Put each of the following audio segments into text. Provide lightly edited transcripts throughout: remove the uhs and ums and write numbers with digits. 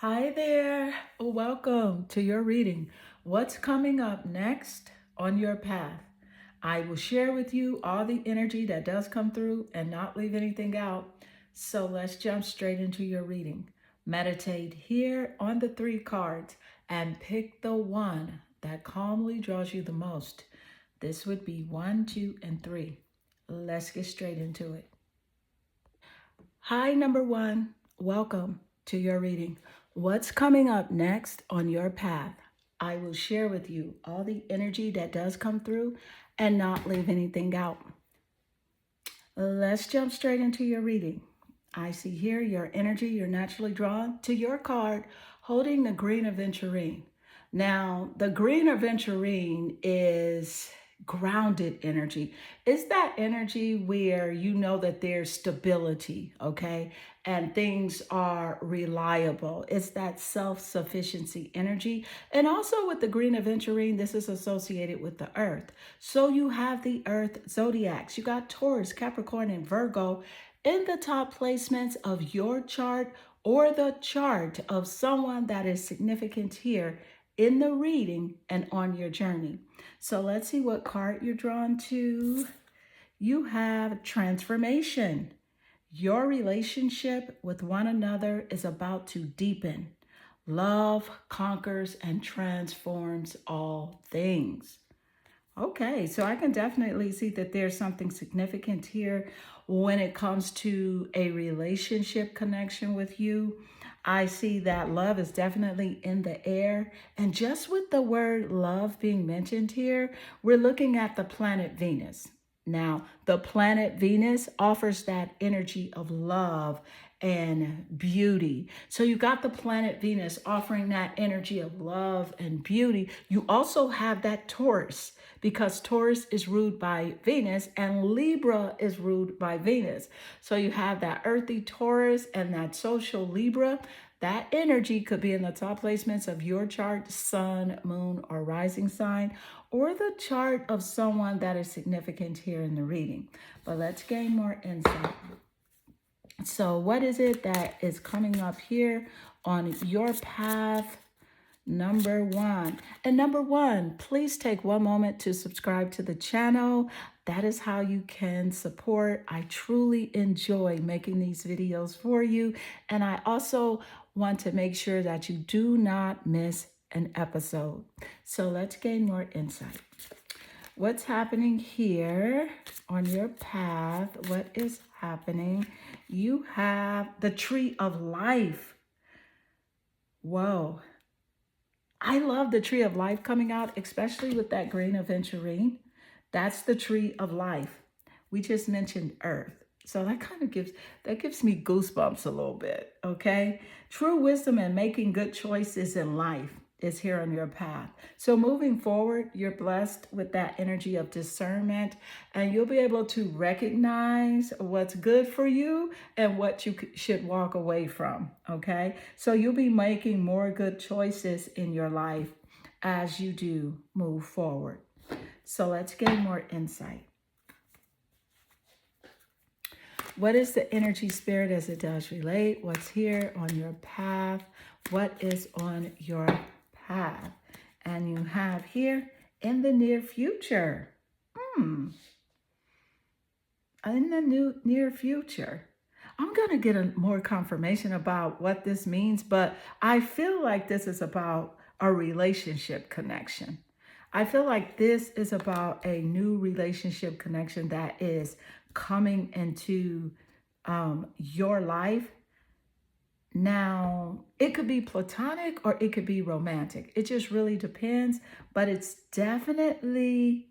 Hi there. Welcome to your reading. What's coming up next on your path? I will share with you all the energy that does come through and not leave anything out. So let's jump straight into your reading. Meditate here on the three cards and pick the one that calmly draws you the most. This would be 1, 2, and 3. Let's get straight into it. Hi, number one. Welcome to your reading. What's coming up next on your path? I will share with you all the energy that does come through and not leave anything out. Let's jump straight into your reading. I see here your energy, you're naturally drawn to your card holding the Green Aventurine. Now, the Green Aventurine is grounded energy. It's that energy where you know that there's stability, okay? And things are reliable. It's that self-sufficiency energy. And also with the Green Aventurine, this is associated with the earth. So you have the earth zodiacs. You got Taurus, Capricorn, and Virgo in the top placements of your chart or the chart of someone that is significant here in the reading and on your journey. So let's see what card you're drawn to. You have transformation. Your relationship with one another is about to deepen. Love conquers and transforms all things. Okay, so I can definitely see that there's something significant here when it comes to a relationship connection with you. I see that love is definitely in the air. And just with the word love being mentioned here, we're looking at the planet Venus. Now, the planet Venus offers that energy of love and beauty. So you got the planet Venus offering that energy of love and beauty. You also have that Taurus because Taurus is ruled by Venus and Libra is ruled by Venus. So you have that earthy Taurus and that social Libra. That energy could be in the top placements of your chart, sun, moon, or rising sign, or the chart of someone that is significant here in the reading. But let's gain more insight. So what is it that is coming up here on your path? Number one. And number one, please take one moment to subscribe to the channel. That is how you can support. I truly enjoy making these videos for you. And I also want to make sure that you do not miss an episode. So let's gain more insight. What's happening here on your path? What is happening? You have the tree of life. Whoa. I love the tree of life coming out, especially with that Green Aventurine. That's the tree of life. We just mentioned earth. So that kind of gives me goosebumps a little bit, okay? True wisdom and making good choices in life is here on your path. So moving forward, you're blessed with that energy of discernment and you'll be able to recognize what's good for you and what you should walk away from, okay? So you'll be making more good choices in your life as you do move forward. So let's gain more insight. What is the energy spirit as it does relate? What's here on your path? What is on your path? And you have here in the near future. In the near future. I'm going to get more confirmation about what this means, but I feel like this is about a relationship connection. I feel like this is about a new relationship connection that is coming into your life. Now, it could be platonic or it could be romantic. It just really depends, but it's definitely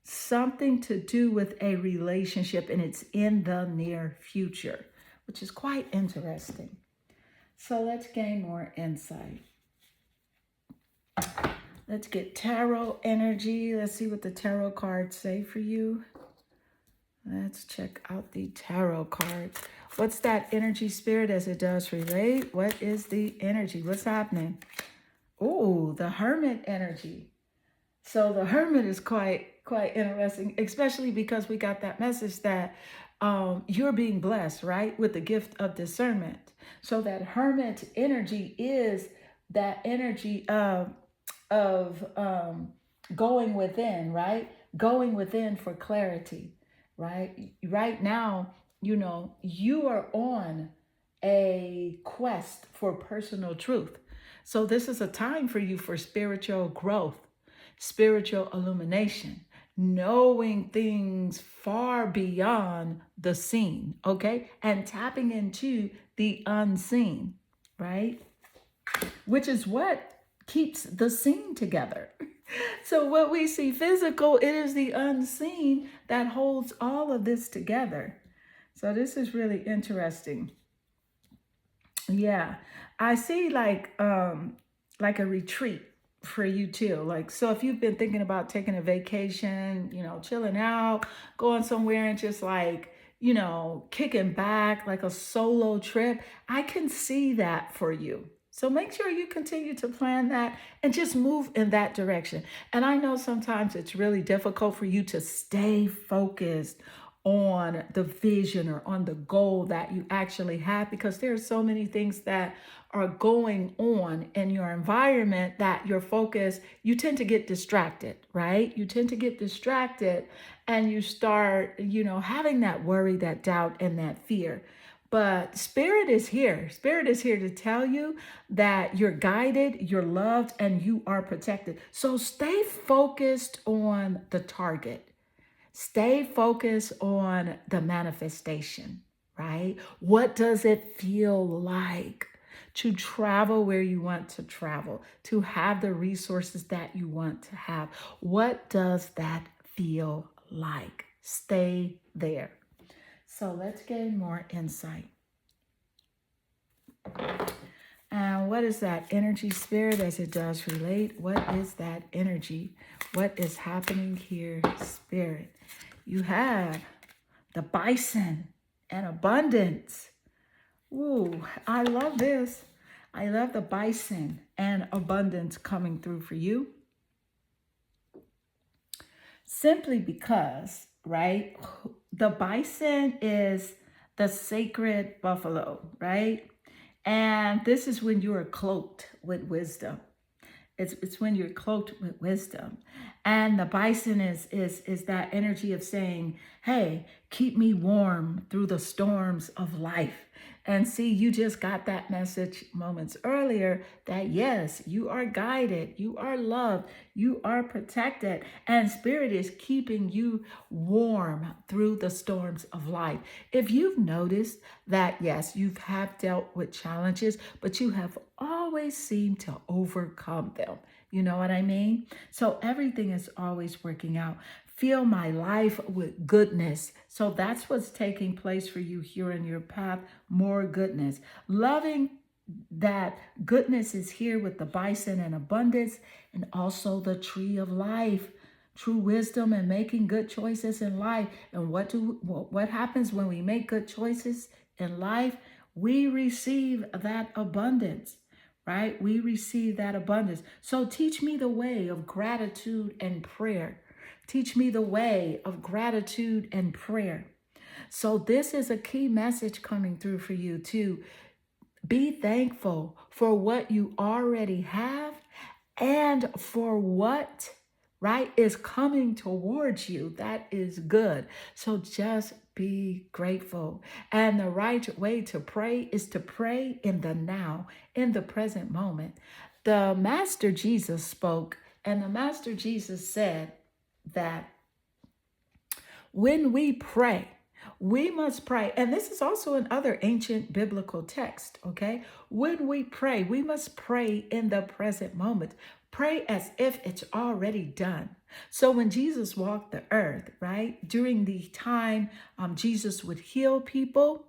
something to do with a relationship and it's in the near future, which is quite interesting. So let's gain more insight. Let's get tarot energy. Let's see what the tarot cards say for you. Let's check out the tarot cards. What's that energy spirit as it does relate? What is the energy? What's happening? Oh, the Hermit energy. So the Hermit is quite interesting, especially because we got that message that you're being blessed, right, with the gift of discernment. So that hermit energy is that energy of going within, right? Going within for clarity, right? Right now, you are on a quest for personal truth. So this is a time for you for spiritual growth, spiritual illumination, knowing things far beyond the seen, okay? And tapping into the unseen, right? Which is what keeps the seen together. So what we see physical, it is the unseen that holds all of this together. So this is really interesting. Yeah. I see like a retreat for you too. Like, so if you've been thinking about taking a vacation, chilling out, going somewhere and just like, kicking back, like a solo trip, I can see that for you. So make sure you continue to plan that and just move in that direction. And I know sometimes it's really difficult for you to stay focused on the vision or on the goal that you actually have, because there are so many things that are going on in your environment that your focus, you tend to get distracted, right? You tend to get distracted and you start, having that worry, that doubt, and that fear. But Spirit is here. Spirit is here to tell you that you're guided, you're loved, and you are protected. So stay focused on the target. Stay focused on the manifestation, right? What does it feel like to travel where you want to travel, to have the resources that you want to have? What does that feel like? Stay there. So let's gain more insight. And what is that energy, Spirit, as it does relate? What is that energy? What is happening here, Spirit? You have the bison and abundance. Ooh, I love this. I love the bison and abundance coming through for you. Simply because, right, the bison is the sacred buffalo, right? And this is when you are cloaked with wisdom. It's when you're cloaked with wisdom. And the bison is that energy of saying, hey, keep me warm through the storms of life. And see, you just got that message moments earlier that yes, you are guided, you are loved, you are protected, and Spirit is keeping you warm through the storms of life. If you've noticed that, yes, you have dealt with challenges, but you have always seemed to overcome them. You know what I mean? So everything is always working out. Fill my life with goodness. So that's what's taking place for you here in your path. More goodness. Loving that goodness is here with the bison and abundance, and also the tree of life. True wisdom and making good choices in life. And what happens when we make good choices in life? We receive that abundance, right? We receive that abundance. So teach me the way of gratitude and prayer. Teach me the way of gratitude and prayer. So this is a key message coming through for you to be thankful for what you already have and for what, right, is coming towards you. That is good. So just be grateful. And the right way to pray is to pray in the now, in the present moment. The Master Jesus spoke, and the Master Jesus said that when we pray, we must pray. And this is also in other ancient biblical texts, okay? When we pray, we must pray in the present moment. Pray as if it's already done. So when Jesus walked the earth, right, during the time Jesus would heal people,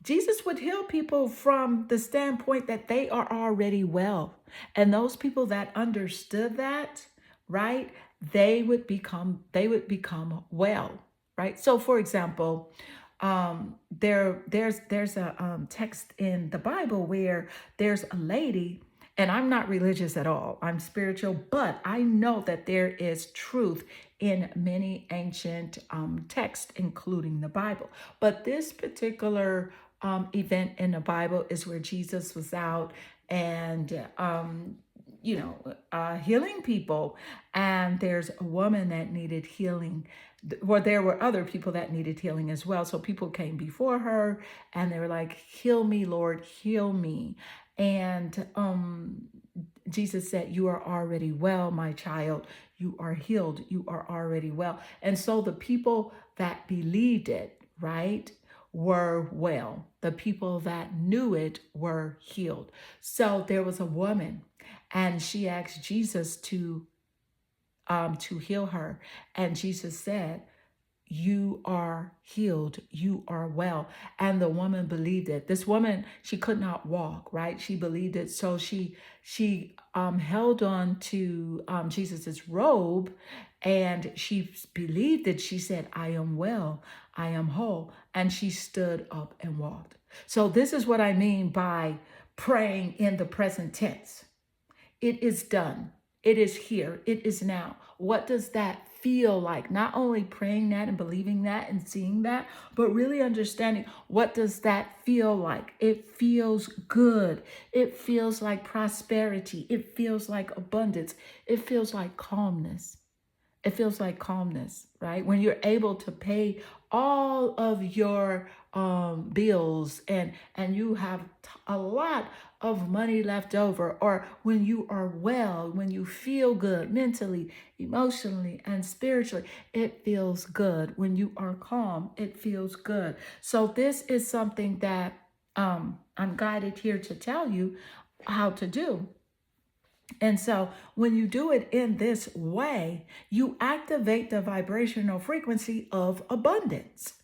Jesus would heal people from the standpoint that they are already well. And those people that understood that, right, they would become well, right? So for example, there's a text in the Bible where there's a lady And I'm not religious at all. I'm spiritual, but I know that there is truth in many ancient texts, including the Bible. But this particular event in the Bible is where Jesus was out and healing people. And there's a woman that needed healing. Well, there were other people that needed healing as well. So people came before her and they were like, heal me, Lord, heal me. And Jesus said, you are already well, my child. You are healed. You are already well. And so the people that believed it, right, were well. The people that knew it were healed. So there was a woman and she asked Jesus to heal her. And Jesus said, you are healed, you are well. And the woman believed it. This woman, she could not walk, right? She believed it. So she held on to Jesus's robe and she believed it. She said, I am well, I am whole. And she stood up and walked. So this is what I mean by praying in the present tense. It is done. It is here. It is now. What does that feel like? Not only praying that and believing that and seeing that, but really understanding, what does that feel like? It feels good. It feels like prosperity. It feels like abundance. It feels like calmness. It feels like calmness, right? When you're able to pay all of your bills and you have a lot of money left over, or when you are well, when you feel good mentally, emotionally, and spiritually, it feels good. When you are calm, it feels good. So this is something that I'm guided here to tell you how to do. And so when you do it in this way, you activate the vibrational frequency of abundance.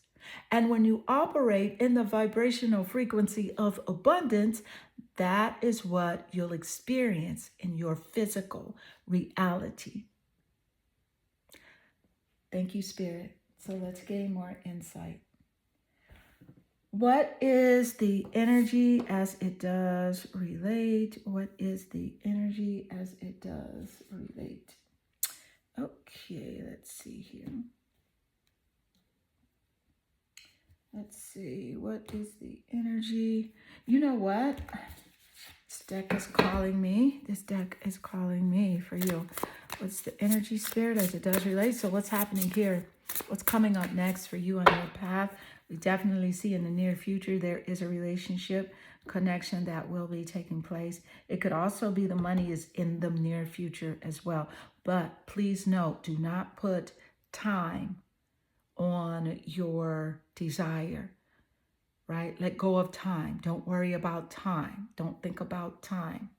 And when you operate in the vibrational frequency of abundance, that is what you'll experience in your physical reality. Thank you, Spirit. So let's gain more insight. What is the energy as it does relate? What is the energy as it does relate? Okay, let's see here. Let's see, what is the energy? You know what? This deck is calling me. This deck is calling me for you. What's the energy, Spirit, as it does relate? So what's happening here? What's coming up next for you on your path? We definitely see in the near future there is a relationship connection that will be taking place. It could also be the money is in the near future as well. But please note, do not put time on your desire, right? Let go of time. Don't worry about time. Don't think about time.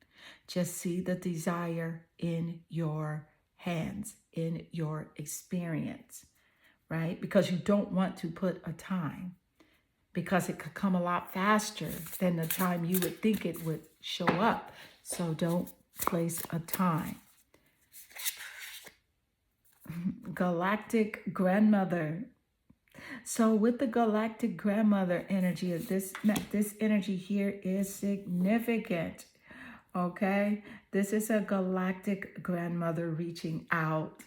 Just see the desire in your hands, in your experience, right? Because you don't want to put a time, because it could come a lot faster than the time you would think it would show up. So don't place a time. Galactic grandmother. So with the galactic grandmother energy, this energy here is significant. Okay, this is a galactic grandmother reaching out,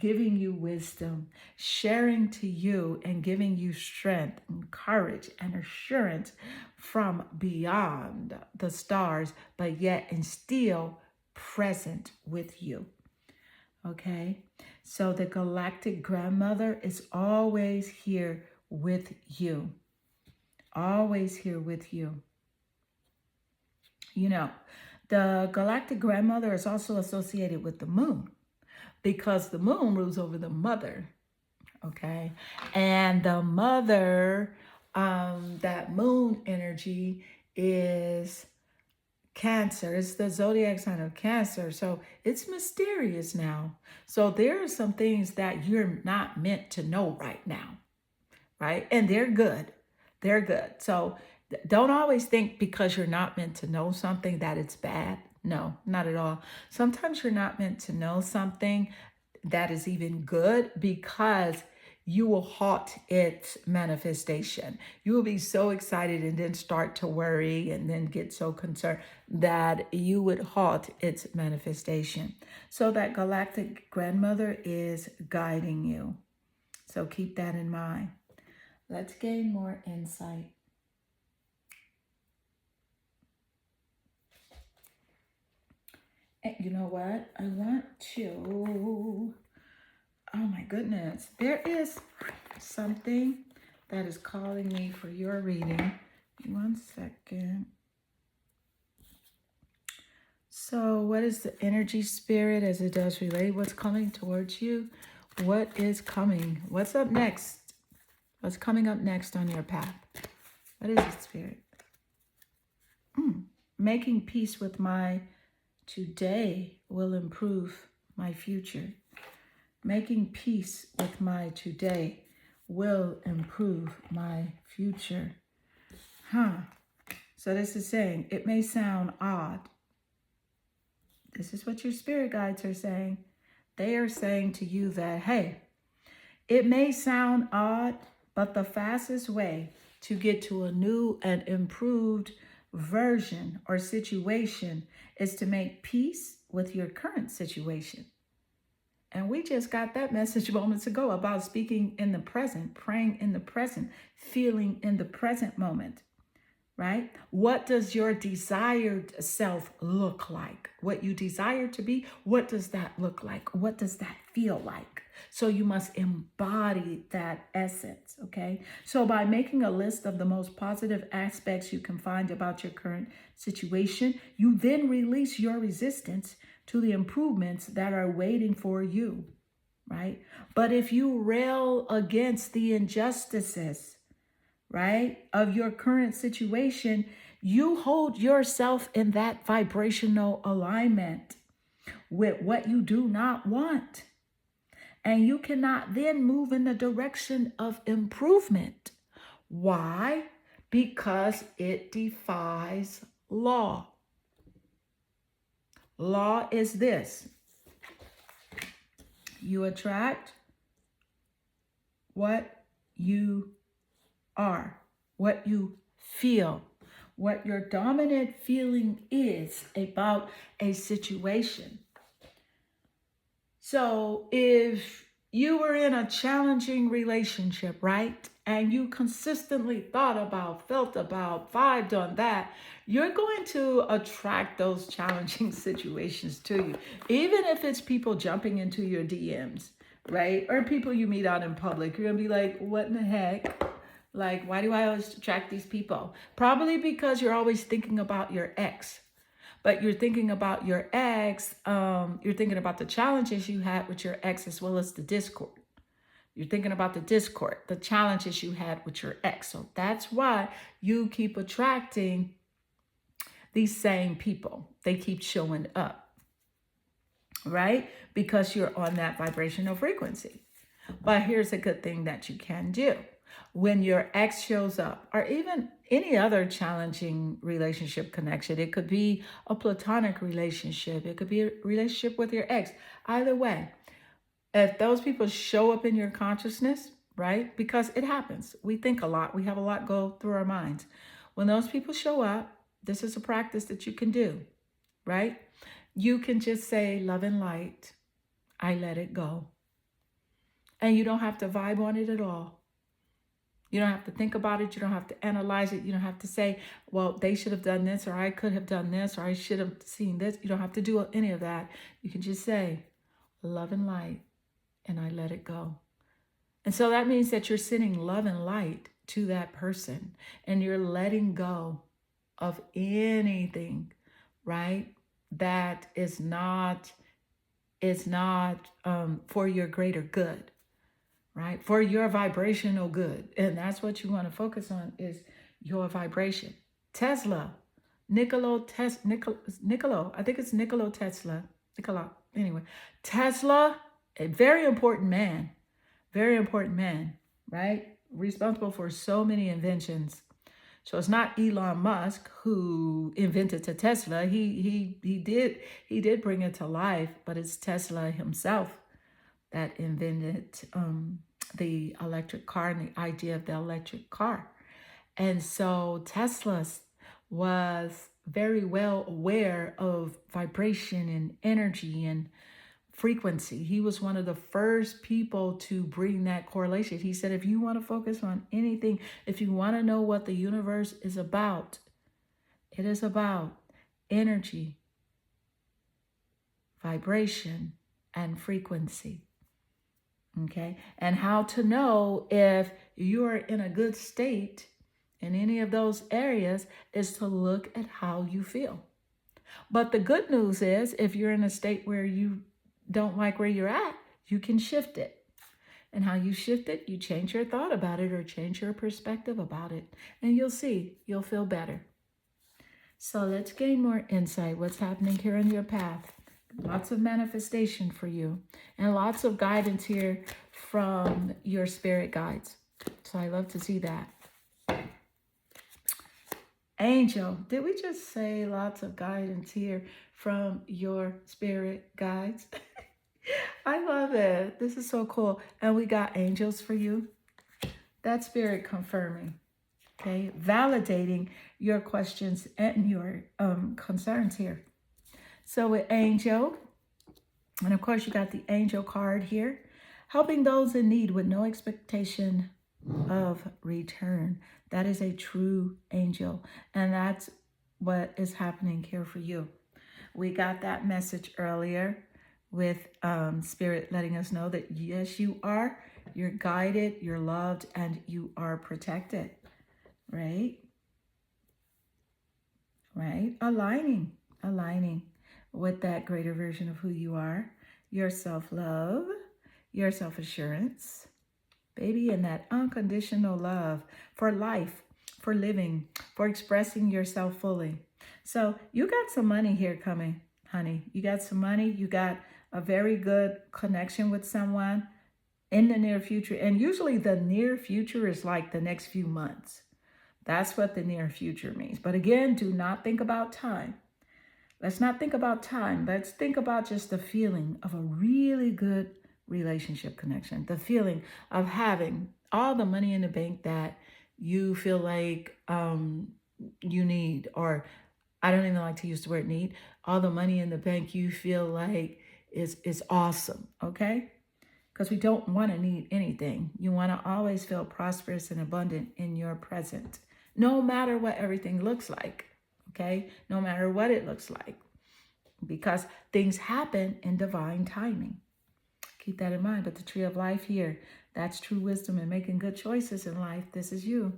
giving you wisdom, sharing to you and giving you strength and courage and assurance from beyond the stars, but yet and still present with you. Okay, so the galactic grandmother is always here with you. Always here with you. You know, the galactic grandmother is also associated with the moon, because the moon rules over the mother, okay? And the mother, that moon energy is Cancer. It's the zodiac sign of Cancer. So it's mysterious now. So there are some things that you're not meant to know right now, right? And they're good. They're good. So don't always think because you're not meant to know something that it's bad. No, not at all. Sometimes you're not meant to know something that is even good because you will halt its manifestation. You will be so excited and then start to worry and then get so concerned that you would halt its manifestation. So that galactic grandmother is guiding you. So keep that in mind. Let's gain more insight. And you know what? I want to, oh my goodness, there is something that is calling me for your reading. 1 second. So what is the energy spirit as it does relate? What's coming towards you? What is coming? What's up next? What's coming up next on your path? What is it, spirit? Making peace with my today will improve my future. Making peace with my today will improve my future. So this is saying, it may sound odd. This is what your spirit guides are saying. They are saying to you that, hey, it may sound odd, but the fastest way to get to a new and improved version or situation is to make peace with your current situation. And we just got that message moments ago about speaking in the present, praying in the present, feeling in the present moment, right? What does your desired self look like? What you desire to be, what does that look like? What does that feel like? So you must embody that essence, okay? So by making a list of the most positive aspects you can find about your current situation, you then release your resistance to the improvements that are waiting for you, right? But if you rail against the injustices, right, of your current situation, you hold yourself in that vibrational alignment with what you do not want. And you cannot then move in the direction of improvement. Why? Because it defies law. Law is this: you attract what you are, what you feel, what your dominant feeling is about a situation. So if you were in a challenging relationship, right, and you consistently thought about, felt about, vibed on that, you're going to attract those challenging situations to you. Even if it's people jumping into your DMs, right, or people you meet out in public, you're going to be like, what in the heck? Like, why do I always attract these people? Probably because you're always thinking about your ex. But you're thinking about your ex, you're thinking about the challenges you had with your ex as well as the discord. You're thinking about the discord, the challenges you had with your ex. So that's why you keep attracting these same people. They keep showing up, right? Because you're on that vibrational frequency. But here's a good thing that you can do. When your ex shows up, or even any other challenging relationship connection, it could be a platonic relationship, it could be a relationship with your ex. Either way, if those people show up in your consciousness, right? Because it happens. We think a lot. We have a lot go through our minds. When those people show up, this is a practice that you can do, right? You can just say, love and light, I let it go. And you don't have to vibe on it at all. You don't have to think about it. You don't have to analyze it. You don't have to say, well, they should have done this, or I could have done this, or I should have seen this. You don't have to do any of that. You can just say, love and light, and I let it go. And so that means that you're sending love and light to that person, and you're letting go of anything, right, that is not for your greater good. Right? For your vibrational good. And that's what you want to focus on, is your vibration. Tesla, Nikola, I think it's Nikola Tesla. Anyway, Tesla, a very important man, right? Responsible for so many inventions. So it's not Elon Musk who invented the Tesla. He did bring it to life, but it's Tesla himself, that invented the electric car and the idea of the electric car. And so Tesla was very well aware of vibration and energy and frequency. He was one of the first people to bring that correlation. He said, if you want to focus on anything, if you want to know what the universe is about, it is about energy, vibration, and frequency. Okay. And how to know if you're in a good state in any of those areas is to look at how you feel. But the good news is, if you're in a state where you don't like where you're at, you can shift it. And how you shift it, you change your thought about it or change your perspective about it. And you'll see, you'll feel better. So let's gain more insight. What's happening here on your path? Lots of manifestation for you and lots of guidance here from your spirit guides. So I love to see that. Angel, did we just say lots of guidance here from your spirit guides? I love it. This is so cool. And we got angels for you. That's spirit confirming, okay? Validating your questions and your concerns here. So with angel, and of course you got the angel card here, helping those in need with no expectation of return. That is a true angel. And that's what is happening here for you. We got that message earlier with spirit letting us know that yes, you are. You're guided, you're loved, and you are protected. Right? Right? Aligning with that greater version of who you are, your self-love, your self-assurance, baby, and that unconditional love for life, for living, for expressing yourself fully. So you got some money here coming, honey. You got some money. You got a very good connection with someone in the near future. And usually the near future is like the next few months. That's what the near future means. But again, do not think about time. Let's not think about time. Let's think about just the feeling of a really good relationship connection. The feeling of having all the money in the bank that you feel like you need, or I don't even like to use the word need, all the money in the bank you feel like is awesome, okay? Because we don't want to need anything. You want to always feel prosperous and abundant in your present, no matter what everything looks like. Okay, no matter what it looks like, because things happen in divine timing. Keep that in mind. But the tree of life here, that's true wisdom and making good choices in life. This is you.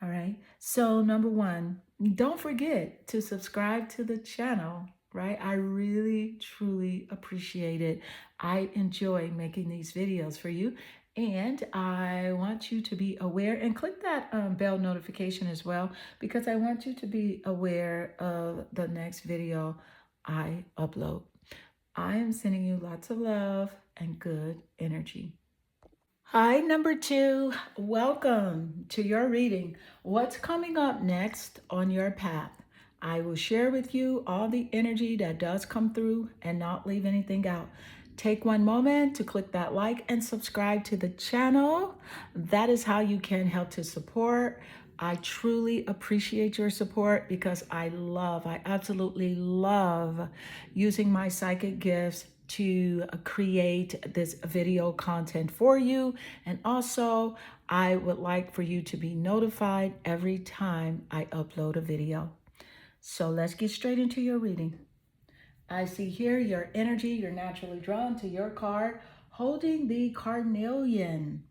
All right. So number one, don't forget to subscribe to the channel, right? I really, truly appreciate it. I enjoy making these videos for you. And I want you to be aware and click that bell notification as well, because I want you to be aware of the next video I upload. I am sending you lots of love and good energy. Hi, number two. Welcome to your reading. What's coming up next on your path? I will share with you all the energy that does come through and not leave anything out. Take one moment to click that like and subscribe to the channel. That is how you can help to support. I truly appreciate your support because I absolutely love using my psychic gifts to create this video content for you. And also, I would like for you to be notified every time I upload a video. So let's get straight into your reading. I see here your energy, you're naturally drawn to your card, holding the carnelian.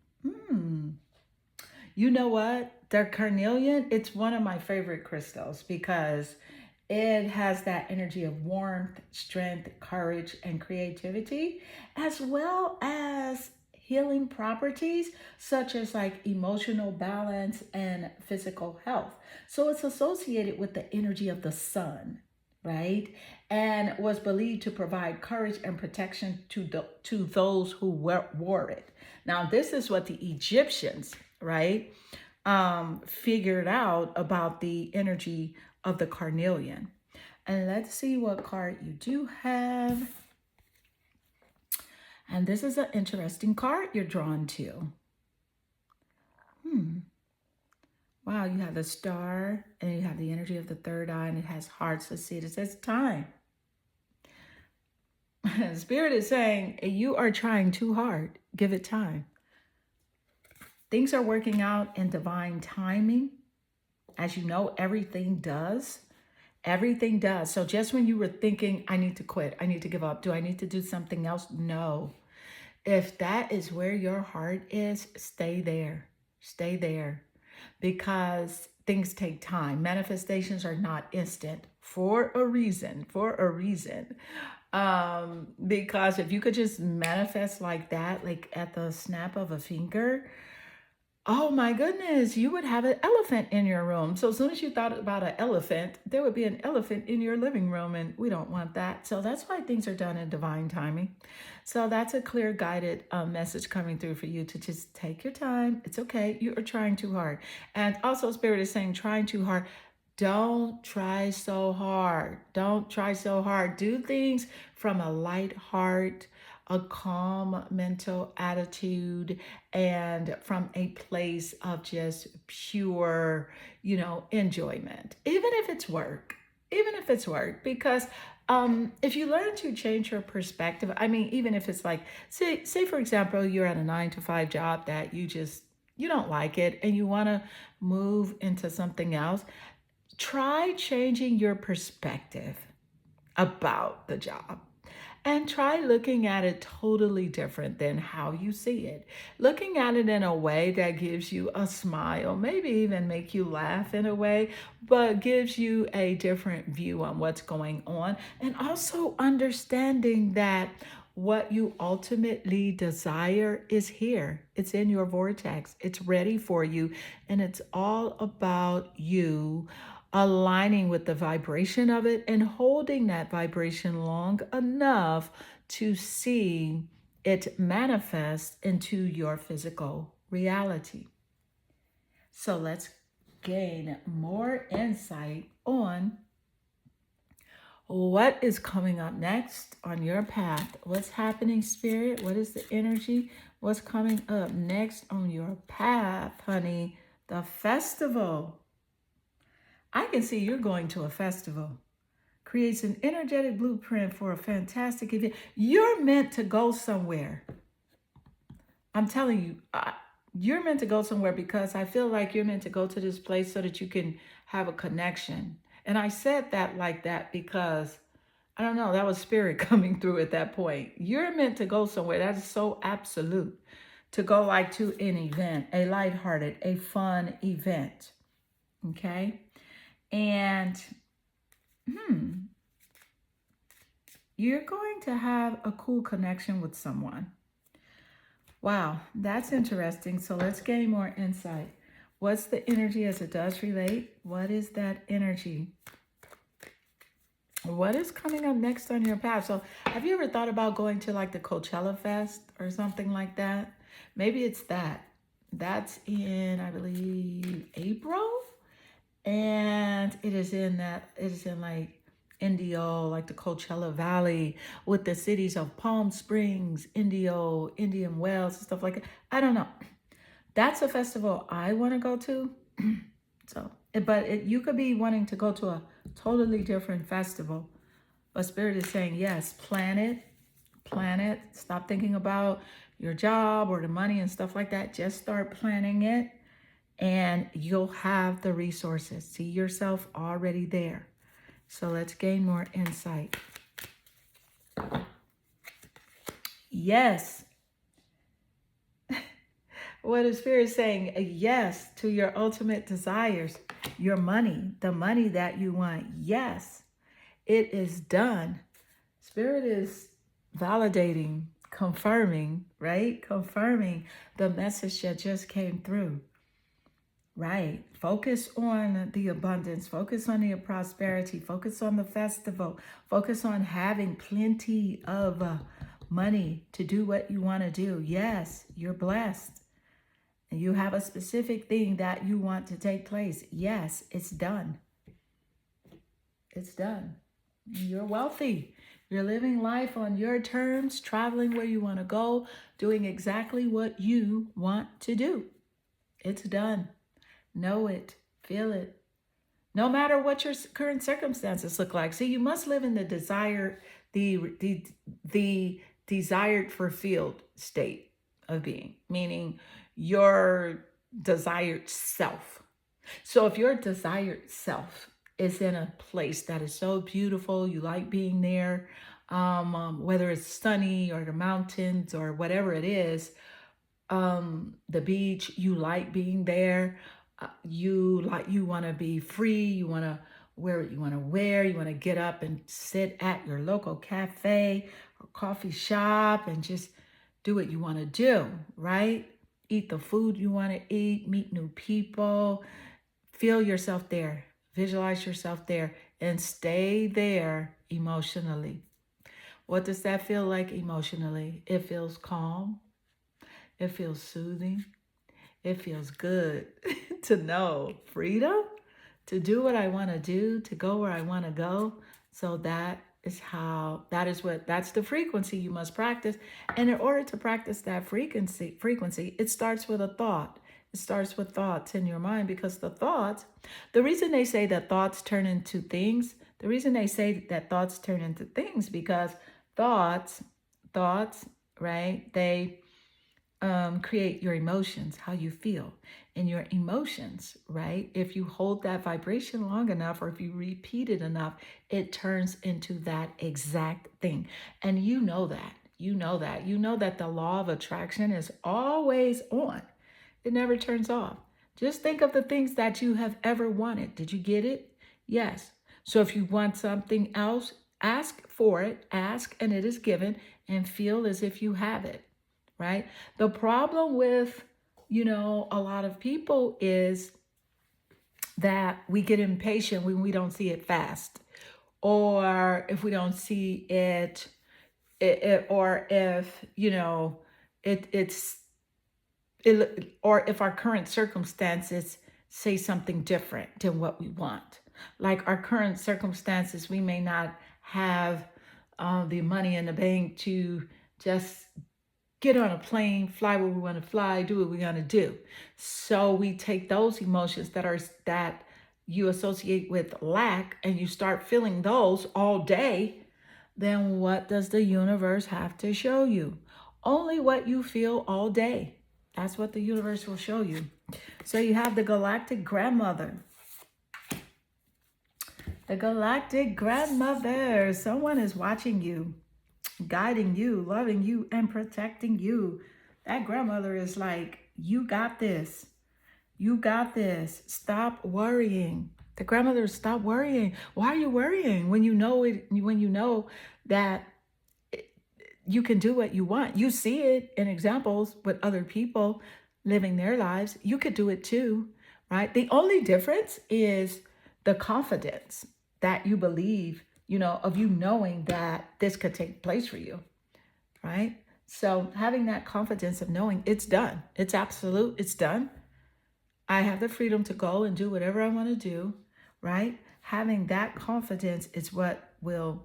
You know what? The carnelian, it's one of my favorite crystals because it has that energy of warmth, strength, courage, and creativity, as well as healing properties such as like emotional balance and physical health. So it's associated with the energy of the sun, right? And was believed to provide courage and protection to those who wore it. Now, this is what the Egyptians, right, figured out about the energy of the carnelian. And let's see what card you do have. And this is an interesting card you're drawn to. Wow, you have the star and you have the energy of the third eye and it has hearts. Let's see, it says time. Spirit is saying you are trying too hard. Give it time. Things are working out in divine timing. As you know, everything does. Everything does. So just when you were thinking, I need to quit, I need to give up, do I need to do something else? No. If that is where your heart is, stay there. Stay there. Because things take time. Manifestations are not instant for a reason. Because if you could just manifest like that, like at the snap of a finger, oh my goodness, you would have an elephant in your room. So as soon as you thought about an elephant, there would be an elephant in your living room, and we don't want that. So that's why things are done in divine timing. So that's a clear guided message coming through for you to just take your time. It's okay. You are trying too hard. And also Spirit is saying trying too hard. Don't try so hard. Don't try so hard. Do things from a light heart, a calm mental attitude, and from a place of just pure, enjoyment. Even if it's work. Even if it's work. Because if you learn to change your perspective, I mean, even if it's like, say for example, you're at a 9 to 5 job that you don't like it and you want to move into something else, try changing your perspective about the job and try looking at it totally different than how you see it. Looking at it in a way that gives you a smile, maybe even make you laugh in a way, but gives you a different view on what's going on. And also understanding that what you ultimately desire is here. It's in your vortex. It's ready for you. And it's all about you aligning with the vibration of it and holding that vibration long enough to see it manifest into your physical reality. So let's gain more insight on what is coming up next on your path. What's happening, Spirit? What is the energy? What's coming up next on your path, honey? The festival. I can see you're going to a festival. Creates an energetic blueprint for a fantastic event. You're meant to go somewhere. I'm telling you, you're meant to go somewhere because I feel like you're meant to go to this place so that you can have a connection. And I said that like that because, I don't know, that was Spirit coming through at that point. You're meant to go somewhere. That is so absolute. To go like to an event, a lighthearted, a fun event. Okay? And you're going to have a cool connection with someone. Wow, that's interesting. So let's gain more insight. What's the energy as it does relate? What is that energy? What is coming up next on your path? So have you ever thought about going to like the Coachella Fest or something like that? Maybe it's that. That's in, I believe, April. And it is in like Indio, like the Coachella Valley with the cities of Palm Springs, Indio, Indian Wells, and stuff like that. I don't know. That's a festival I want to go to. You could be wanting to go to a totally different festival. But Spirit is saying, yes, plan it. Stop thinking about your job or the money and stuff like that. Just start planning it. And you'll have the resources. See yourself already there. So let's gain more insight. Yes. What is Spirit saying? Yes to your ultimate desires. Your money, the money that you want. Yes, it is done. Spirit is validating, confirming, right? Confirming the message that just came through. Right. Focus on the abundance. Focus on the prosperity. Focus on the festival. Focus on having plenty of money to do what you want to do. Yes, you're blessed. And you have a specific thing that you want to take place. Yes, it's done. It's done. You're wealthy. You're living life on your terms, traveling where you want to go, doing exactly what you want to do. It's done. Know it. Feel it. No matter what your current circumstances look like. See, you must live in the desired fulfilled state of being, meaning your desired self. So if your desired self is in a place that is so beautiful, you like being there, whether it's sunny or the mountains or whatever it is, the beach, you like being there, you want to be free, you want to wear what you want to wear, you want to get up and sit at your local cafe or coffee shop and just do what you want to do, right? Eat the food you want to eat, meet new people, feel yourself there, visualize yourself there, and stay there emotionally. What does that feel like emotionally? It feels calm. It feels soothing. It feels good to know freedom, to do what I want to do, to go where I want to go. So that's the frequency you must practice. And in order to practice that frequency, it starts with a thought. It starts with thoughts in your mind, because the reason they say that thoughts turn into things, because thoughts, right? They create your emotions, how you feel. And your emotions, right? If you hold that vibration long enough, or if you repeat it enough, it turns into that exact thing. And you know that. You know that the law of attraction is always on. It never turns off. Just think of the things that you have ever wanted. Did you get it? Yes. So if you want something else, ask for it, ask and it is given, and feel as if you have it, right? The problem with, a lot of people is that we get impatient when we don't see it fast, or if we don't see or if, or if our current circumstances say something different than what we want. Like our current circumstances, we may not have the money in the bank to just get on a plane, fly where we want to fly, do what we want to do. So we take those emotions that you associate with lack, and you start feeling those all day. Then what does the universe have to show you? Only what you feel all day. That's what the universe will show you. So you have the galactic grandmother. The galactic grandmother. Someone is watching you, guiding you, loving you, and protecting you. That grandmother is like, you got this. You got this. Stop worrying. The grandmother, stop worrying. Why are you worrying when you know it? When you know that you can do what you want. You see it in examples with other people living their lives. You could do it too, right? The only difference is the confidence that you believe, of you knowing that this could take place for you, right? So having that confidence of knowing it's done, it's absolute, it's done. I have the freedom to go and do whatever I want to do, right? Having that confidence is what will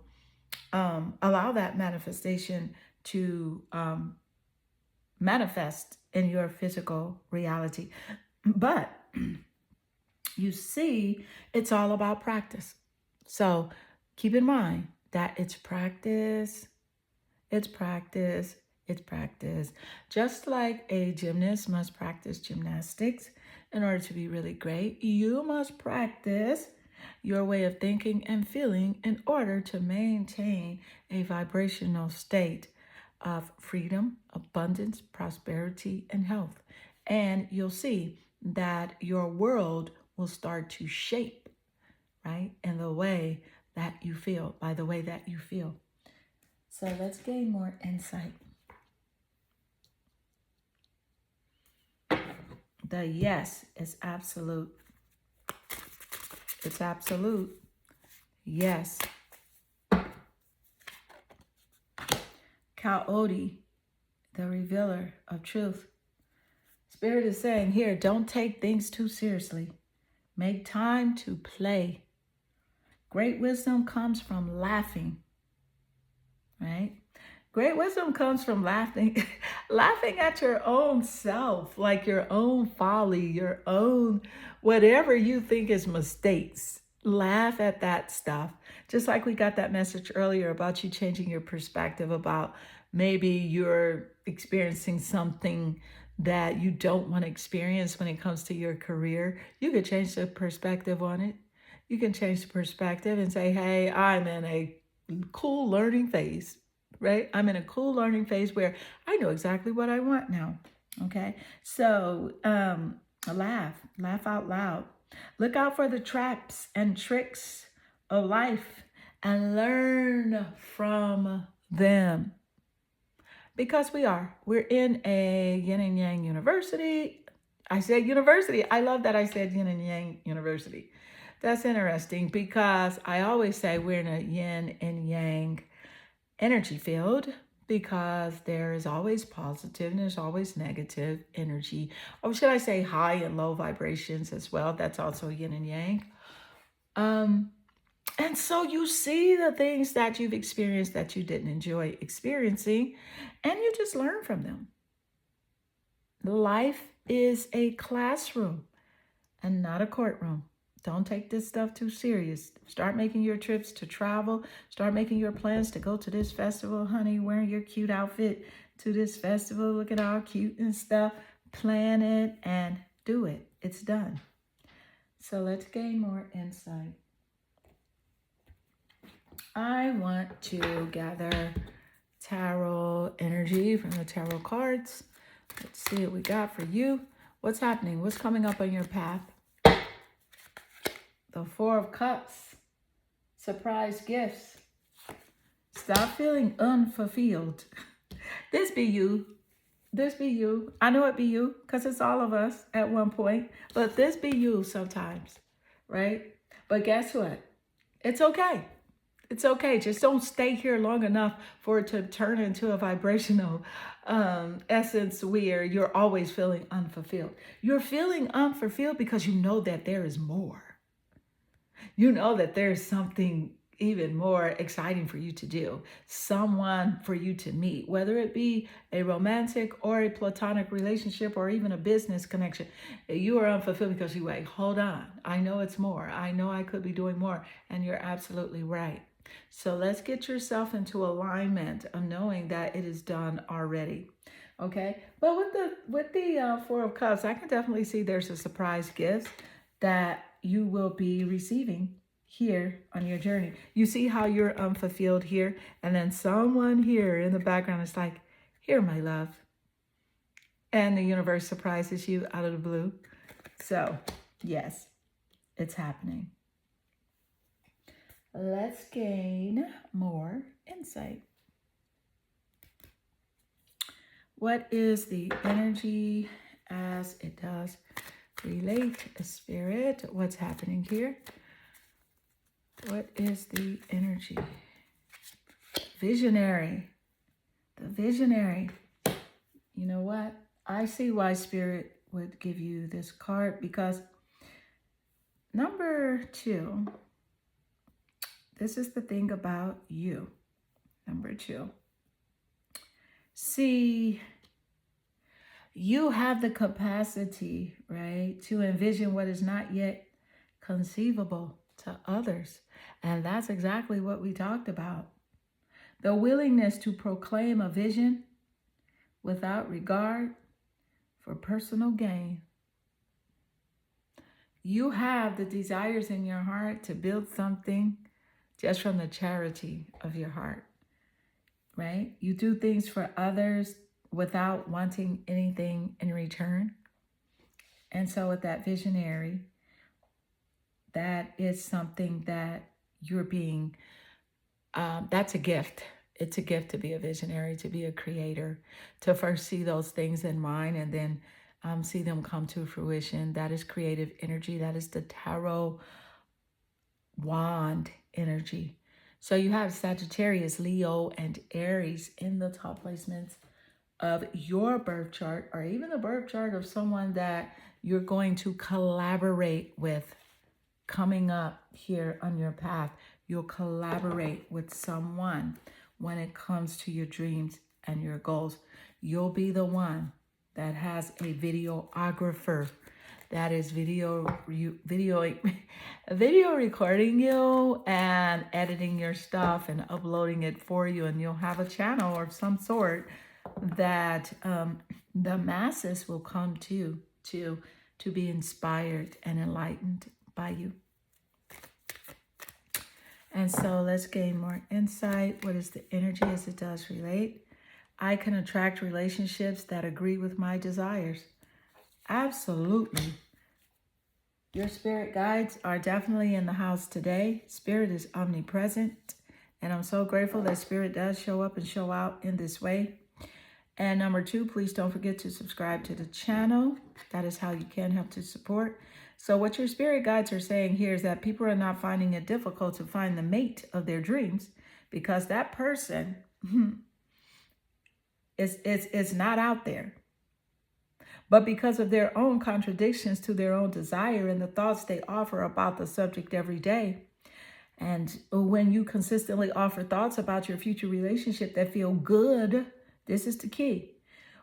allow that manifestation to manifest in your physical reality. But you see, it's all about practice. So keep in mind that it's practice, it's practice, it's practice. Just like a gymnast must practice gymnastics in order to be really great, you must practice your way of thinking and feeling in order to maintain a vibrational state of freedom, abundance, prosperity, and health. And you'll see that your world will start to shape, right, in the way that you feel, by the way that you feel. So let's gain more insight. The yes is absolute. It's absolute. Yes. Ka-odi, the revealer of truth. Spirit is saying here, don't take things too seriously. Make time to play. Great wisdom comes from laughing. right? Great wisdom comes from laughing, laughing at your own self, like your own folly, your own whatever you think is mistakes. Laugh at that stuff. Just like we got that message earlier about you changing your perspective about maybe you're experiencing something that you don't want to experience when it comes to your career. You could change the perspective on it. You can change the perspective and say, hey, I'm in a cool learning phase, right? I'm in a cool learning phase where I know exactly what I want now. Okay. So laugh out loud. Look out for the traps and tricks of life and learn from them. Because we're in a yin and yang university. I said university. I love that I said yin and yang university. That's interesting because I always say we're in a yin and yang energy field because there is always positive and there's always negative energy. Or should I say high and low vibrations as well? That's also yin and yang. And so you see the things that you've experienced that you didn't enjoy experiencing, and you just learn from them. Life is a classroom and not a courtroom. Don't take this stuff too serious. Start making your trips to travel. Start making your plans to go to this festival, honey, wearing your cute outfit to this festival. Look at all cute and stuff. Plan it and do it. It's done. So let's gain more insight. I want to gather tarot energy from the tarot cards. Let's see what we got for you. What's happening? What's coming up on your path? The Four of Cups. Surprise gifts. Stop feeling unfulfilled. This be you. This be you. I know it be you because it's all of us at one point. But this be you sometimes, right? But guess what? It's okay. It's okay. Just don't stay here long enough for it to turn into a vibrational essence where you're always feeling unfulfilled. You're feeling unfulfilled because you know that there is more. You know that there's something even more exciting for you to do, someone for you to meet, whether it be a romantic or a platonic relationship or even a business connection. You are unfulfilled because you wait, hold on, I know it's more. I know I could be doing more. And you're absolutely right. So let's get yourself into alignment of knowing that it is done already. Okay. But with the Four of Cups, I can definitely see there's a surprise gift that you will be receiving here on your journey. You see how you're unfulfilled here, and then someone here in the background is like, here, my love. And the universe surprises you out of the blue. So, yes, it's happening. Let's gain more insight. What is the energy as it does relate to spirit? What's happening here? What is the energy? Visionary. The visionary. You know what? I see why spirit would give you this card because number 2, this is the thing about you. Number 2. See, you have the capacity, right, to envision what is not yet conceivable to others. And that's exactly what we talked about. The willingness to proclaim a vision without regard for personal gain. You have the desires in your heart to build something just from the charity of your heart, right? You do things for others without wanting anything in return. And so with that visionary, that is something that you're being, that's a gift. It's a gift to be a visionary, to be a creator, to first see those things in mind and then see them come to fruition. That is creative energy. That is the tarot wand energy. So you have Sagittarius, Leo, and Aries in the top placements of your birth chart, or even the birth chart of someone that you're going to collaborate with coming up here on your path. You'll collaborate with someone when it comes to your dreams and your goals. You'll be the one that has a videographer that is video recording you and editing your stuff and uploading it for you, and you'll have a channel of some sort that the masses will come to be inspired and enlightened by you. And so let's gain more insight. What is the energy as it does relate? I can attract relationships that agree with my desires. Absolutely. Your spirit guides are definitely in the house today. Spirit is omnipresent. And I'm so grateful that spirit does show up and show out in this way. And number 2, please don't forget to subscribe to the channel. That is how you can help to support. So what your spirit guides are saying here is that people are not finding it difficult to find the mate of their dreams because that person is not out there. But because of their own contradictions to their own desire and the thoughts they offer about the subject every day, and when you consistently offer thoughts about your future relationship that feel good, this is the key.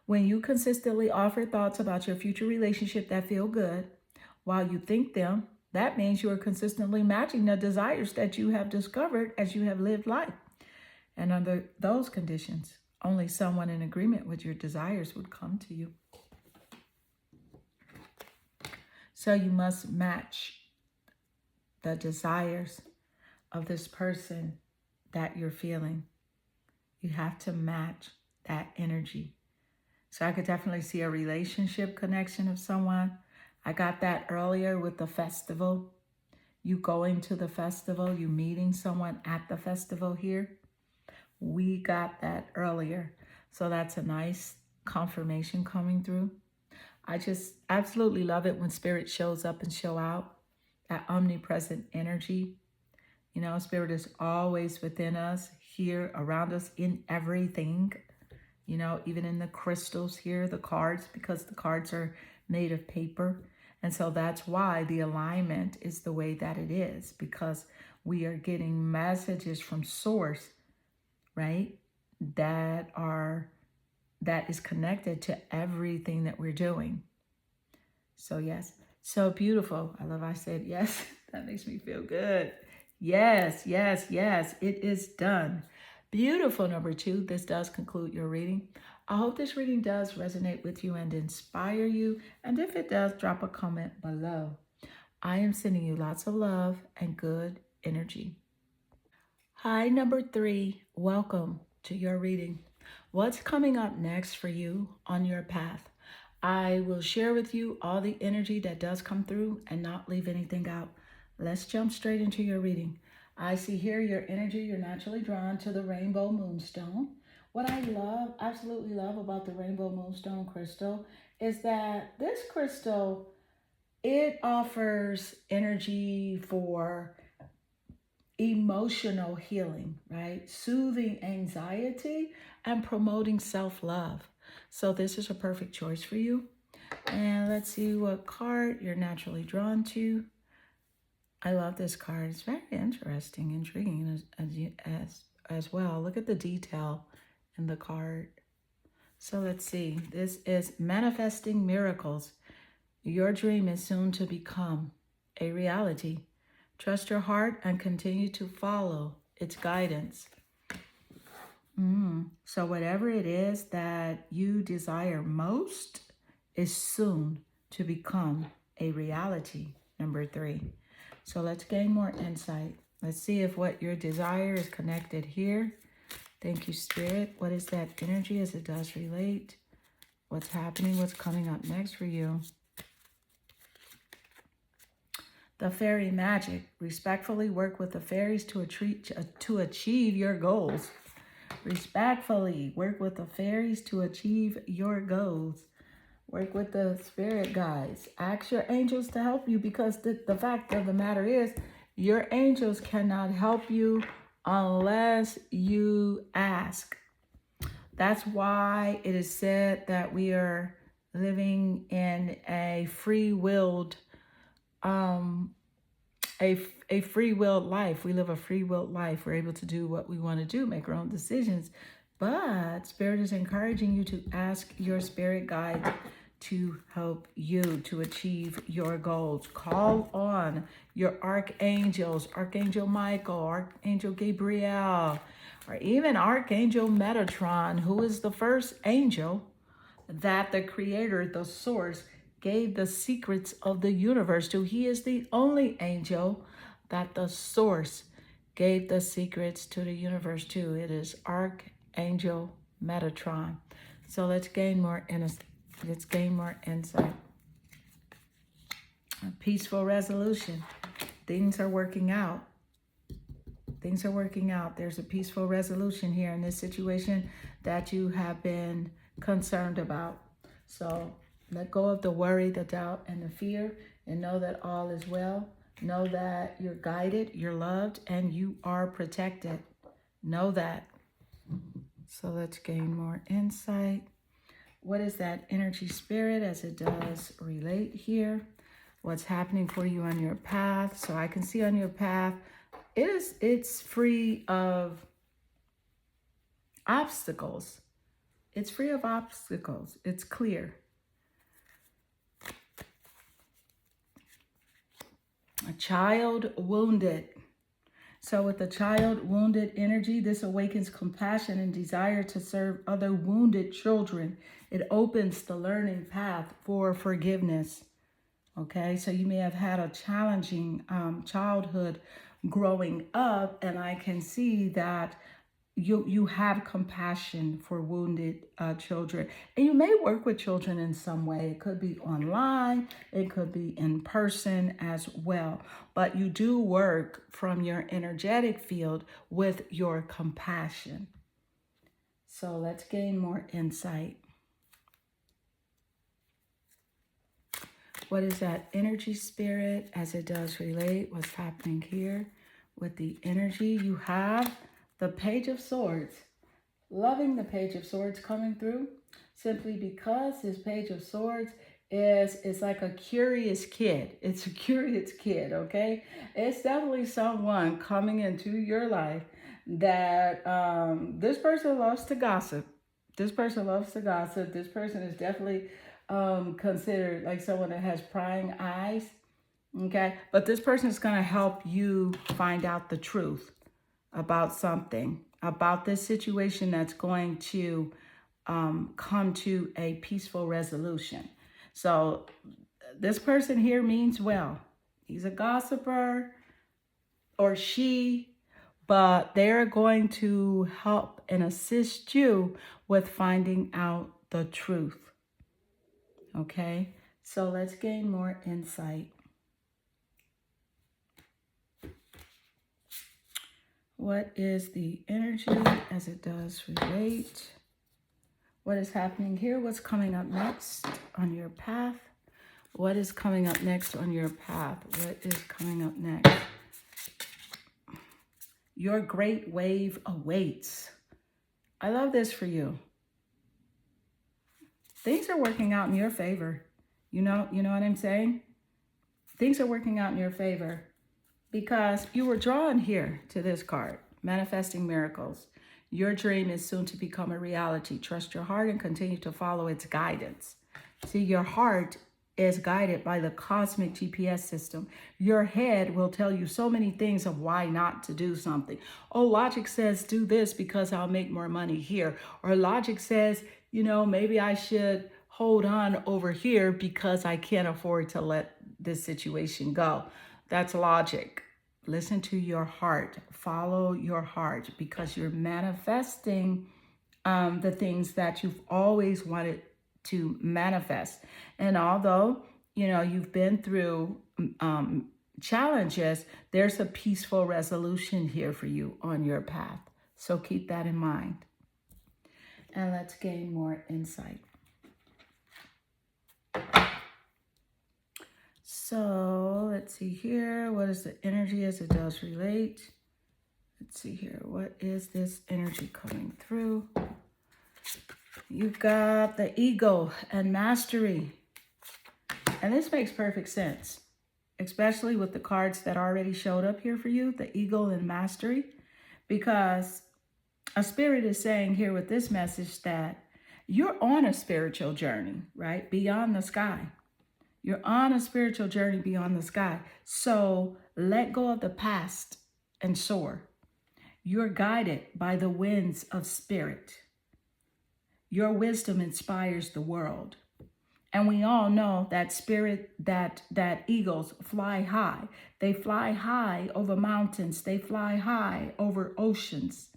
When you consistently offer thoughts about your future relationship that feel good while you think them, that means you are consistently matching the desires that you have discovered as you have lived life. And under those conditions, only someone in agreement with your desires would come to you. So you must match the desires of this person that you're feeling. You have to match that energy. So I could definitely see a relationship connection of someone. I got that earlier with the festival. You going to the festival, you meeting someone at the festival here. We got that earlier. So that's a nice confirmation coming through. I just absolutely love it when spirit shows up and show out. That omnipresent energy. You know, spirit is always within us, here, around us, in everything. You know, even in the crystals here, the cards, because the cards are made of paper. And so that's why the alignment is the way that it is, because we are getting messages from source, right? That is connected to everything that we're doing. So yes, so beautiful. I love I said yes. That makes me feel good. Yes, yes, yes, it is done. Beautiful. Number 2, this does conclude your reading. I hope this reading does resonate with you and inspire you. And if it does, drop a comment below. I am sending you lots of love and good energy. Hi, number 3. Welcome to your reading. What's coming up next for you on your path? I will share with you all the energy that does come through and not leave anything out. Let's jump straight into your reading. I see here your energy, you're naturally drawn to the rainbow moonstone. What I love, absolutely love about the rainbow moonstone crystal is that this crystal, it offers energy for emotional healing, right? Soothing anxiety and promoting self-love. So this is a perfect choice for you. And let's see what card you're naturally drawn to. I love this card. It's very interesting, intriguing as well. Look at the detail in the card. So let's see. This is manifesting miracles. Your dream is soon to become a reality. Trust your heart and continue to follow its guidance. So whatever it is that you desire most is soon to become a reality. Number 3. So let's gain more insight. Let's see if what your desire is connected here. Thank you, Spirit. What is that energy as it does relate? What's happening? What's coming up next for you? The fairy magic. Respectfully work with the fairies to achieve your goals. Respectfully work with the fairies to achieve your goals. Work with the spirit guides. Ask your angels to help you, because the fact of the matter is your angels cannot help you unless you ask. That's why it is said that we are living in a free-willed a free-willed life. We live a free-willed life. We're able to do what we want to do, make our own decisions. But Spirit is encouraging you to ask your spirit guide to help you to achieve your goals. Call on your archangels, Archangel Michael, Archangel Gabriel, or even Archangel Metatron, who is the first angel that the creator, the source, gave the secrets of the universe to. He is the only angel that the source gave the secrets to the universe to. It is Archangel Metatron. So let's gain more insight. A peaceful resolution. Things are working out. Things are working out. There's a peaceful resolution here in this situation that you have been concerned about. So let go of the worry, the doubt, and the fear, and know that all is well. Know that you're guided, you're loved, and you are protected. Know that. So let's gain more insight. What is that energy spirit as it does relate here? What's happening for you on your path? So I can see on your path, it's free of obstacles. It's free of obstacles. It's clear. A child wounded. So with the child wounded energy, this awakens compassion and desire to serve other wounded children. It opens the learning path for forgiveness. Okay, so you may have had a challenging childhood growing up, and I can see that you have compassion for wounded children. And you may work with children in some way. It could be online, it could be in person as well. But you do work from your energetic field with your compassion. So let's gain more insight. What is that energy spirit as it does relate? What's happening here with the energy? You have the Page of Swords. Loving the Page of Swords coming through simply because this Page of Swords is like a curious kid. It's a curious kid, okay? It's definitely someone coming into your life that this person loves to gossip. This person loves to gossip. This person is definitely considered like someone that has prying eyes, okay? But this person is going to help you find out the truth about something, about this situation that's going to come to a peaceful resolution. So this person here means well. He's a gossiper or she, but they're going to help and assist you with finding out the truth. Okay, so let's gain more insight. What is the energy as it does relate? What is happening here? What's coming up next on your path? What is coming up next on your path? What is coming up next? Your great wave awaits. I love this for you. Things are working out in your favor. You know what I'm saying? Things are working out in your favor because you were drawn here to this card, manifesting miracles. Your dream is soon to become a reality. Trust your heart and continue to follow its guidance. See, your heart is guided by the cosmic GPS system. Your head will tell you so many things of why not to do something. Oh, logic says do this because I'll make more money here. Or logic says, maybe I should hold on over here because I can't afford to let this situation go. That's logic. Listen to your heart. Follow your heart because you're manifesting the things that you've always wanted to manifest. And although, you've been through challenges, there's a peaceful resolution here for you on your path. So keep that in mind. And let's gain more insight. So let's see here. What is the energy as it does relate? Let's see here. What is this energy coming through? You've got the ego and mastery. And this makes perfect sense. especially with the cards that already showed up here for you, the Eagle and Mastery, because a spirit is saying here with this message that you're on a spiritual journey, right? Beyond the sky. You're on a spiritual journey beyond the sky. So let go of the past and soar. You're guided by the winds of spirit. Your wisdom inspires the world. And we all know that spirit, that eagles fly high. They fly high over mountains. They fly high over oceans.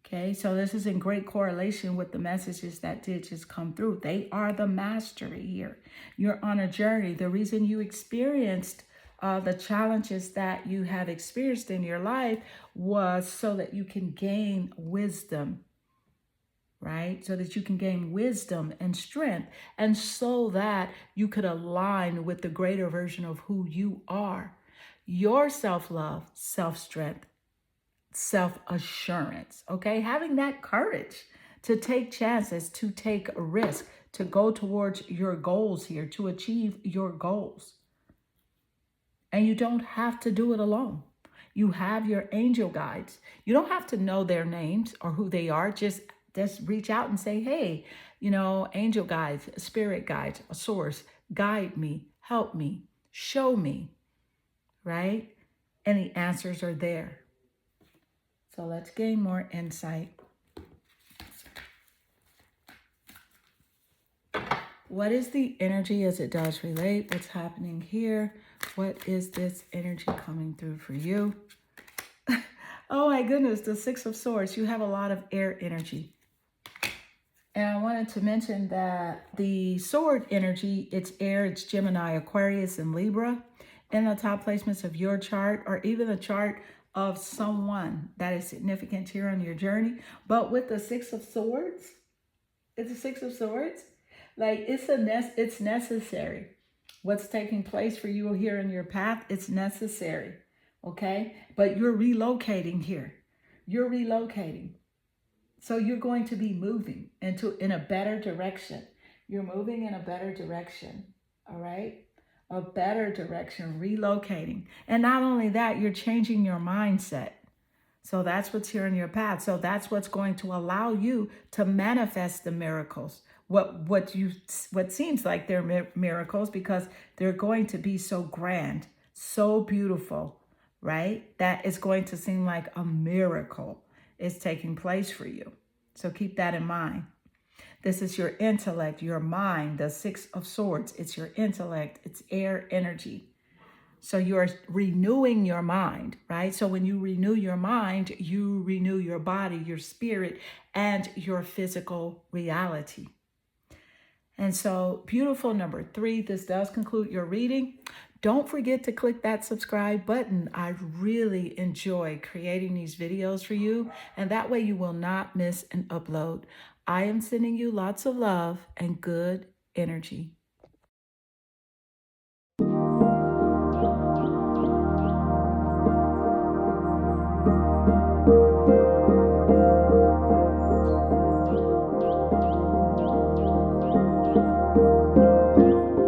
Okay, so this is in great correlation with the messages that did just come through. They are the mastery here. You're on a journey. The reason you experienced the challenges that you have experienced in your life was so that you can gain wisdom, right? So that you can gain wisdom and strength, and so that you could align with the greater version of who you are. Your self-love, self-strength, self-assurance, okay? Having that courage to take chances, to take a risk, to go towards your goals here, to achieve your goals. And you don't have to do it alone. You have your angel guides. You don't have to know their names or who they are. Just reach out and say, hey, you know, angel guides, spirit guides, a source, guide me, help me, show me, right? And the answers are there. So let's gain more insight. What is the energy as it does relate? What's happening here? What is this energy coming through for you? Oh my goodness, the Six of Swords. You have a lot of air energy. And I wanted to mention that the sword energy, it's air, it's Gemini, Aquarius, and Libra. In the top placements of your chart, or even the chart of someone that is significant here on your journey. But with the Six of Swords, it's a Six of Swords. Like it's necessary. What's taking place for you here in your path, it's necessary. Okay? But you're relocating here. You're relocating. So you're going to be moving in a better direction. You're moving in a better direction. All right? A better direction, relocating. And not only that, you're changing your mindset. So that's what's here in your path. So that's what's going to allow you to manifest the miracles. What seems like they're miracles, because they're going to be so grand, so beautiful, right? That it's going to seem like a miracle is taking place for you. So keep that in mind. This is your intellect, your mind, the Six of Swords. It's your intellect. It's air energy. So you're renewing your mind, right? So when you renew your mind, you renew your body, your spirit, and your physical reality. And so beautiful number 3, this does conclude your reading. Don't forget to click that subscribe button. I really enjoy creating these videos for you, and that way you will not miss an upload. I am sending you lots of love and good energy.